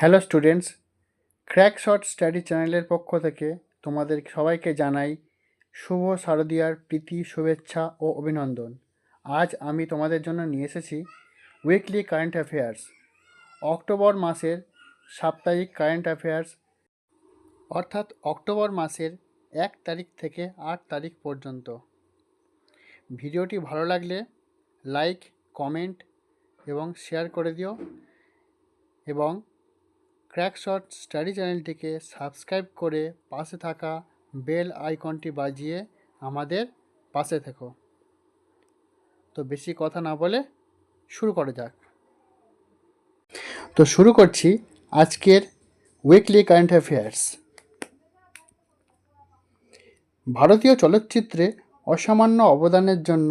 Hello students, crack shot study চ্যানেলের পক্ষ থেকে তোমাদের সবাইকে জানাই শুভ শারদীয়ার প্রীতি, শুভেচ্ছা ও অভিনন্দন। আজ আমি তোমাদের জন্য নিয়ে এসেছি উইকলি কারেন্ট অ্যাফেয়ার্স, অক্টোবর মাসের সাপ্তাহিক কারেন্ট অ্যাফেয়ার্স, অর্থাৎ অক্টোবর মাসের 1 তারিখ থেকে 8 তারিখ পর্যন্ত। ভিডিওটি ভালো লাগলে লাইক, কমেন্ট এবং শেয়ার করে দিও এবং ক্র্যাক শট স্টাডি চ্যানেলটিকে সাবস্ক্রাইব করে পাশে থাকা বেল আইকনটি বাজিয়ে আমাদের পাশে থেকো। তো বেশি কথা না বলে শুরু করা যাক। তো শুরু করছি আজকের উইকলি কারেন্ট অ্যাফেয়ার্স। ভারতীয় চলচ্চিত্রে অসামান্য অবদানের জন্য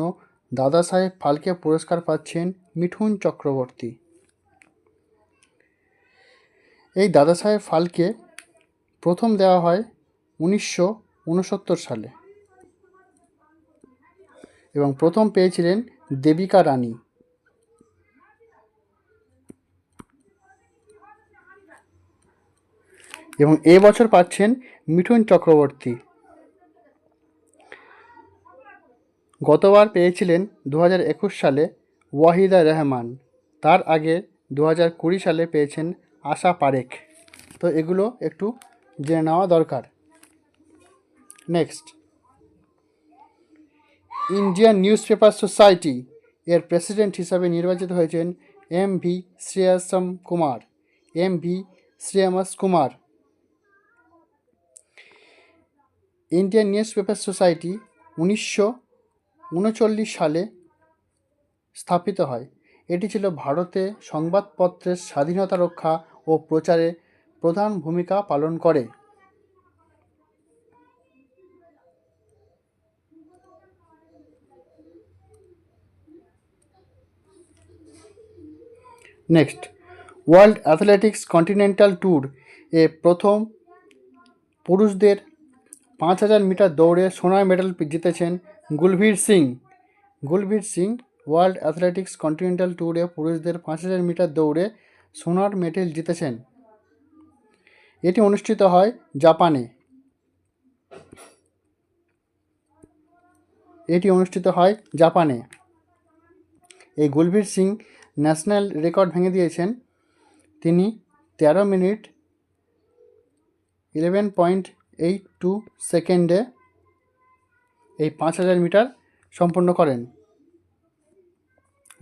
দাদা সাহেব ফালকে পুরস্কার পাচ্ছেন মিঠুন চক্রবর্তী। এই দাদা সাহেব ফালকে প্রথম দেওয়া হয় 1969 সালে এবং প্রথম পেয়েছিলেন দেবিকা রানী। এবং এবছর পাচ্ছেন মিঠুন চক্রবর্তী। গতবার পেয়েছিলেন 2021 সালে ওয়াহিদা রহমান, তার আগে 2020 সালে পেয়েছেন আশা পারেখ। তো এগুলো একটু জেনে নেওয়া দরকার। Next, Indian news paper society এর প্রেসিডেন্ট হিসাবে নির্বাচিত হয়েছেন MV. Shreyams Kumar. Indian news paper society 1939 সালে স্থাপিত হয়। এটি ছিল ভারতে সংবাদপত্রের স্বাধীনতা রক্ষা ও প্রচারে প্রধান ভূমিকা পালন করে। Next, world athletics continental tour এ প্রথম পুরুষদের 5000 মিটার দৌড়ে সোনার মেডেল জিতেছেন Gulveer Singh. World athletics continental ট্যুরে পুরুষদের 5000 মিটার দৌড়ে সোনার মেডেল জিতেছেন। এটি অনুষ্ঠিত হয় জাপানে। এই গুলবীর সিং ন্যাশনাল রেকর্ড ভেঙে দিয়েছেন। তিনি 13 মিনিট 11.82 সেকেন্ডে এই 5000 মিটার সম্পন্ন করেন।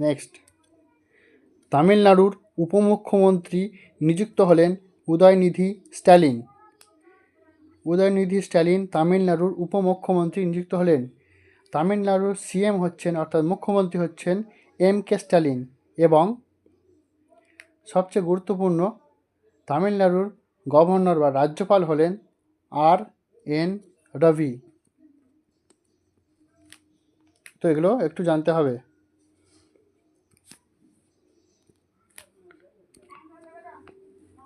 নেক্সট, তামিলনাড়ুর উপমুখ্যমন্ত্রী নিযুক্ত হলেন উদয়নিধি স্ট্যালিন তামিলনাড়ুর উপমুখ্যমন্ত্রী নিযুক্ত হলেন। তামিলনাড়ুর সিএম হচ্ছেন, অর্থাৎ মুখ্যমন্ত্রী হচ্ছেন এম.কে স্ট্যালিন। এবং সবচেয়ে গুরুত্বপূর্ণ, তামিলনাড়ুর গভর্নর বা রাজ্যপাল হলেন আর.এন. রবি। তো এগুলো একটু জানতে হবে।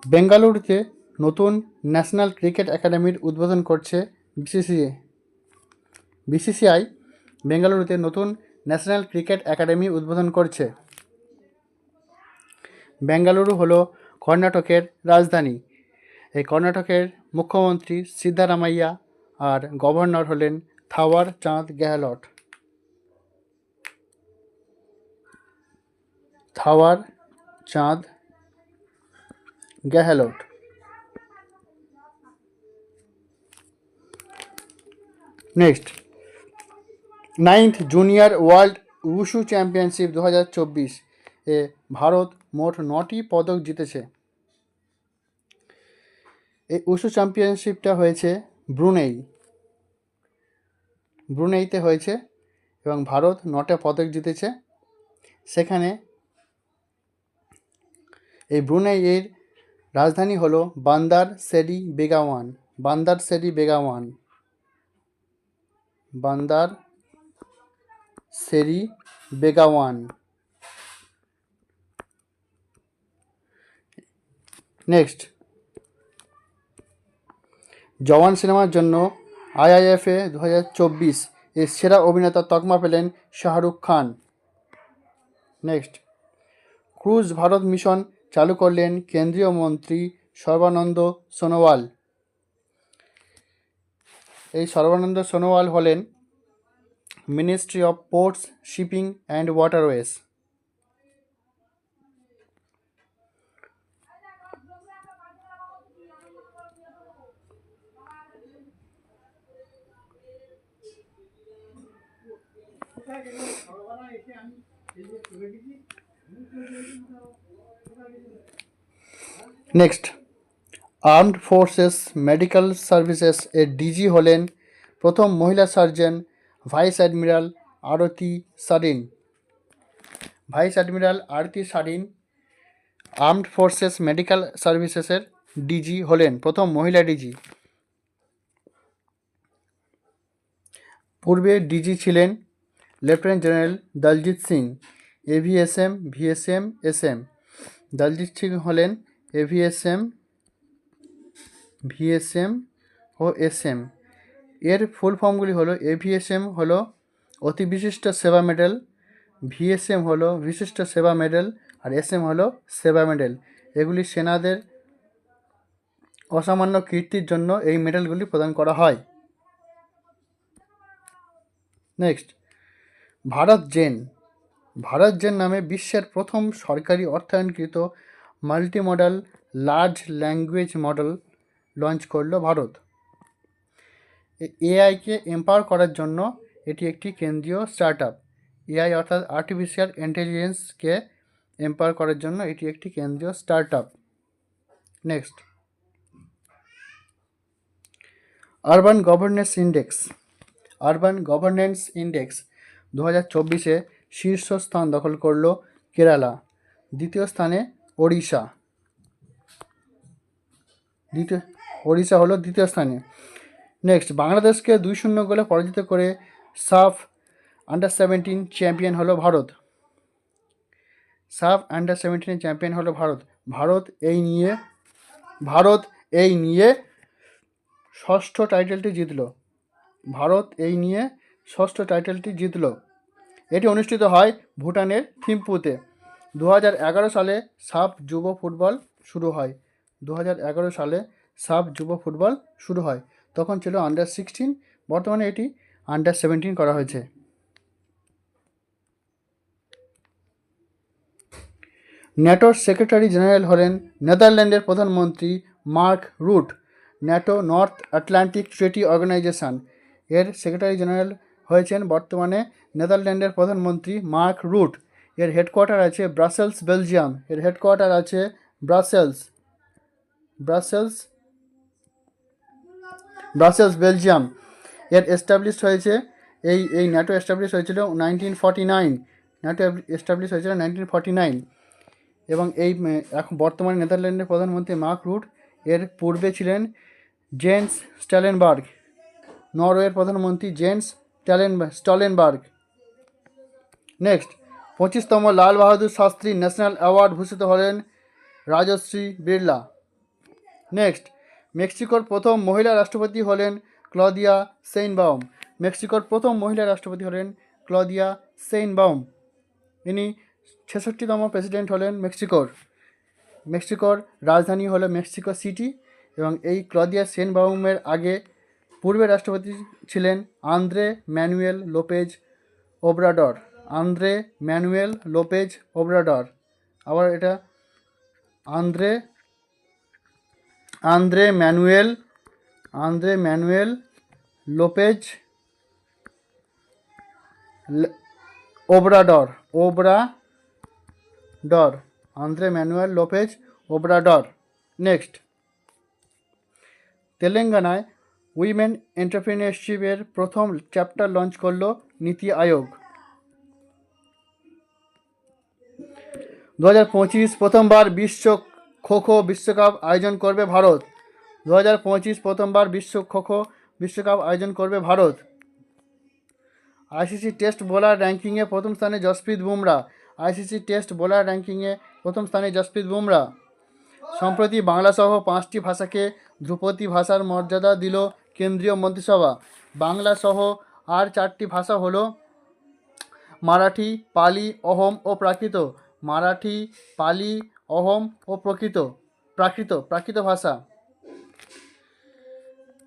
বেঙ্গালুরুতে নতুন ন্যাশনাল ক্রিকেট একাডেমির উদ্বোধন করছে বিসিসিআই। বেঙ্গালুরুতে নতুন ন্যাশনাল ক্রিকেট একাডেমি উদ্বোধন করছে। বেঙ্গালুরু হলো কর্ণাটকের রাজধানী। এই কর্ণাটকের মুখ্যমন্ত্রী সিদ্ধারামাইয়া আর গভর্নর হলেন থাওয়ার চাঁদ Gehlot. Next, 9th junior world wushu championship 2024 এ ভারত মোট 9টি পদক জিতেছে। এই উশু চ্যাম্পিয়নশিপটা হয়েছে ব্রুনেইতে হয়েছে এবং ভারত 9টা পদক জিতেছে। সেখানে এই ব্রুনেইয়ের রাজধানী হলো বান্দার সেরি বেগাওয়ান। নেক্সট, জওয়ান সিনেমার জন্য আইআইএফএ 2024 এর সেরা অভিনেতার তকমা পেলেন Shahrukh Khan. Next, cruise Bharat mission চালু করলেন কেন্দ্রীয় মন্ত্রী সর্বানন্দ সোনোয়াল। এই সর্বানন্দ সোনোয়াল হলেন ministry of ports, shipping and waterways. Next, armed forces medical services এর ডিজি হলেন প্রথম মহিলা surgeon vice admiral Aarti Sarin. Vice admiral Aarti Sarin armed forces medical সার্ভিসেসের ডিজি হলেন, প্রথম মহিলা ডিজি। পূর্বে ডিজি ছিলেন lieutenant general Daljit Singh, AVSM, VSM, SM. Daljit Singh হলেন এভিএসএম, ভিএসএম ও এসএম। এর ফুল ফর্মগুলি হলো এভিএসএম হলো অতি বিশিষ্ট সেবা মেডেল, ভিএসএম হলো বিশিষ্ট সেবা মেডেল, আর এসএম হলো সেবা মেডেল। এগুলি সেনাদের অসামান্য কীর্তির জন্য এই মেডেলগুলি প্রদান করা হয়। Next, Bharat Gen. Bharat Gen নামে বিশ্বের প্রথম সরকারি অর্থায়নকৃত multimodal large language model launch করল ভারত। এআইকে এম্পাওয়ার করার জন্য এটি একটি কেন্দ্রীয় স্টার্ট আপ। এআই অর্থাৎ আর্টিফিশিয়াল ইন্টেলিজেন্সকে এম্পাওয়ার করার জন্য এটি একটি কেন্দ্রীয় start up. Next, urban governance index. Urban governance index 2024-এ শীর্ষস্থান দখল করল কেরালা, দ্বিতীয় স্থানে ওড়িশা। ওড়িশা হলো দ্বিতীয় স্থানে। নেক্সট, বাংলাদেশকে 2-0 গোলে পরাজিত করে সাফ আন্ডার-17 চ্যাম্পিয়ন হলো ভারত। সাফ আন্ডার-17 চ্যাম্পিয়ন হলো ভারত। ভারত এই নিয়ে ষষ্ঠ টাইটেলটি জিতল। এটি অনুষ্ঠিত হয় ভুটানের থিম্পুতে। 2011 সালে সাফ যুব ফুটবল শুরু হয়। তখন ছিল আন্ডার-16, বর্তমানে এটি আন্ডার-17 করা হয়েছে। ন্যাটোর সেক্রেটারি জেনারেল হলেন নেদারল্যান্ডের প্রধানমন্ত্রী Mark Rutte. NATO North Atlantic Treaty Organization এর সেক্রেটারি জেনারেল হয়েছেন বর্তমানে নেদারল্যান্ডের প্রধানমন্ত্রী মার্ক রুট। এর হেডকোয়ার্টার আছে ব্রাসেলস, বেলজিয়াম। বেলজিয়াম। এর এস্টাবলিশ হয়েছে এই ন্যাটো এস্টাবলিশ হয়েছিল 1949। এবং এখন বর্তমানে নেদারল্যান্ডের প্রধানমন্ত্রী মার্ক রুট। এর পূর্বে ছিলেন জেন্স স্টলেনবার্গ, নরওয়ের প্রধানমন্ত্রী gents স্টলেনবার্গ। Next, 25তম Lal Bahadur Shastri national award ভূষিত হলেন রাজশ্রী বিড়লা। নেক্সট, মেক্সিকোর প্রথম মহিলা রাষ্ট্রপতি হলেন ক্লদিয়া সেইনবাউম। ইনি 66তম প্রেসিডেন্ট হলেন মেক্সিকোর রাজধানী হলো মেক্সিকো সিটি। এবং এই ক্লদিয়া সেইনবাউমের পূর্বে রাষ্ট্রপতি ছিলেন আন্দ্রে ম্যানুয়েল লোপেজ ওব্রাডর। আবার এটা Andres Manuel Lopez Obrador. Andres Manuel Lopez Obrador. Next, তেলেঙ্গানায় উইমেন এন্টারপ্রেনিয়রশিপের প্রথম চ্যাপ্টার লঞ্চ করল নীতি আয়োগ। 2025 প্রথমবার বিশ্ব খো-খো বিশ্বকাপ আয়োজন করবে ভারত। আইসিসি টেস্ট বোলার র্যাঙ্কিংয়ে প্রথম স্থানে জসপ্রীত বুমরা। সম্প্রতি বাংলাসহ 5টি ভাষাকে ধ্রুপদী ভাষার মর্যাদা দিল কেন্দ্রীয় মন্ত্রিসভা। বাংলাসহ আর 4টি ভাষা হলো মারাঠি, পালি, অহোম ও প্রাকৃত। অহোম ও প্রাকৃত ভাষা।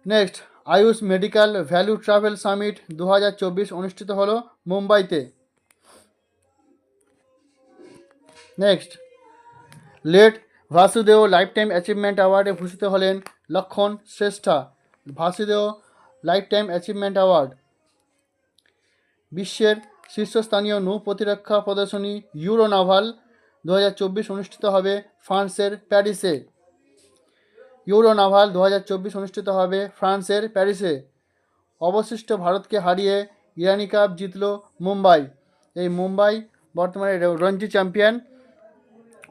Next, Ayush medical value travel summit 2024 অনুষ্ঠিত হলো মুম্বাইতে। নেক্সট, লেট ভাসুদেও লাইফটাইম অ্যাচিভমেন্ট অ্যাওয়ার্ডে ভূষিত হলেন লক্ষণ শ্রেষ্ঠা। ভাসুদেও লাইফটাইম অ্যাচিভমেন্ট অ্যাওয়ার্ড। বিশ্বের শীর্ষস্থানীয় নৌ প্রতিরক্ষা প্রদর্শনী ইউরো নাভাল 2024 অনুষ্ঠিত হবে ফ্রান্সের প্যারিসে। ইউরো নাভাল 2024 অনুষ্ঠিত হবে ফ্রান্সের প্যারিসে। অবশিষ্ট ভারতকে হারিয়ে ইরানি কাপ জিতল মুম্বাই। এই মুম্বাই বর্তমানে রঞ্জি চ্যাম্পিয়ন।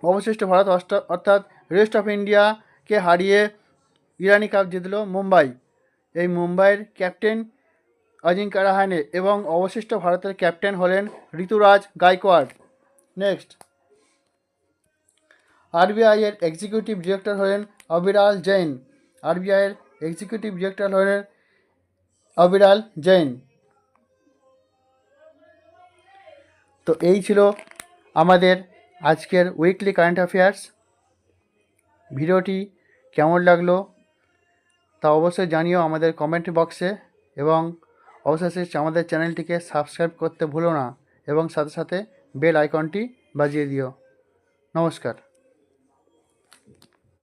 অবশিষ্ট ভারত অর্থাৎ রেস্ট অফ ইন্ডিয়াকে হারিয়ে ইরানি কাপ জিতল মুম্বাই। এই মুম্বাইয়ের ক্যাপ্টেন অজিঙ্ক্য রাহানে এবং অবশিষ্ট ভারতের ক্যাপ্টেন হলেন ঋতুরাজ গায়কোয়াড়। নেক্সট, আরবিআইয়ের এক্সিকিউটিভ ডিরেক্টর হলেন অবিরাল জৈন। আরবিআইয়ের এক্সিকিউটিভ ডিরেক্টর হলেন অবিরাল জৈন। তো এই ছিল আমাদের আজকের উইকলি কারেন্ট অ্যাফেয়ার্স। ভিডিওটি কেমন লাগলো তা অবশ্যই জানিও আমাদের কমেন্ট বক্সে, এবং অবশ্যই আমাদের চ্যানেলটিকে সাবস্ক্রাইব করতে ভুলো না, এবং সাথে সাথে বেল আইকনটি বাজিয়ে দিও। নমস্কার।